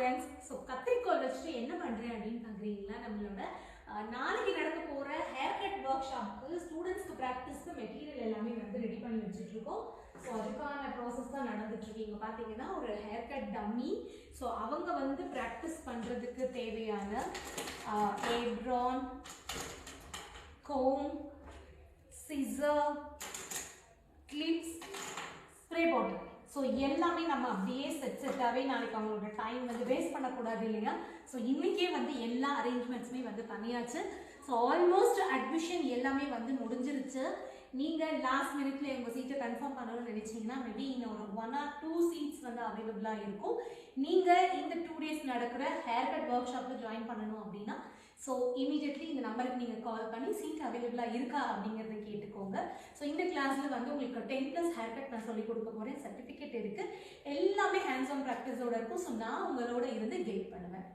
friends. So கத்திரிக்கோல் வச்சுட்டு என்ன பண்றேன் அப்படின்னு பாக்குறீங்களா? நம்மளோட நாளைக்கு நடக்க போற ஹேர் கட் ஒர்க் ஷாப்க்கு ஸ்டூடெண்ட்ஸ்க்கு பிராக்டிஸ்க்கு மெட்டீரியல் எல்லாமே வந்து ரெடி பண்ணி வச்சுட்டு இருக்கோம். ஸோ அதுக்கான ப்ராசஸ் தான் நடந்துட்டு இருக்கு. இங்க பாத்தீங்கன்னா ஒரு ஹேர் கட் டம்மி. ஸோ அவங்க வந்து பிராக்டிஸ் பண்றதுக்கு தேவையான apron, comb, scissor, clips, spray bottle. So எல்லாமே நம்ம அப்படியே செட்டாகவே நாளைக்கு அவங்களோட டைம் வந்து வேஸ்ட் பண்ணக்கூடாது இல்லையா? ஸோ இன்றைக்கே வந்து எல்லா அரேஞ்ச்மெண்ட்ஸுமே வந்து பண்ணியாச்சு. ஸோ ஆல்மோஸ்ட் அட்மிஷன் எல்லாமே வந்து முடிஞ்சிருச்சு. நீங்கள் லாஸ்ட் மினிட்ல உங்கள் சீட்டை கன்ஃபார்ம் பண்ணணும்னு நினைச்சீங்கன்னா மேபி இன்னும் ஒரு 1 or 2 சீட்ஸ் வந்து அவைலபிளாக இருக்கும். நீங்கள் இந்த 2 days நடக்கிற ஹேர் கட் ஒர்க் ஷாப்பில் ஜாயின் பண்ணணும் அப்படின்னா ஸோ இமீடியட்லி இந்த நம்பருக்கு நீங்கள் கால் பண்ணி சீட் அவைலபிளாக இருக்கா அப்படிங்கிறத கேட்டுக்கோங்க. ஸோ இந்த கிளாஸில் வந்து உங்களுக்கு 10+ ஹேர் கட் நான் சொல்லிக் கொடுக்க போகிறேன். சர்டிஃபிகேட் இருக்குது, எல்லாமே ஹேண்ட்ஸ் ஆன் ப்ராக்டிஸோட இருக்கும். ஸோ நான் உங்களோட இருந்து கைட் பண்ணுவேன்.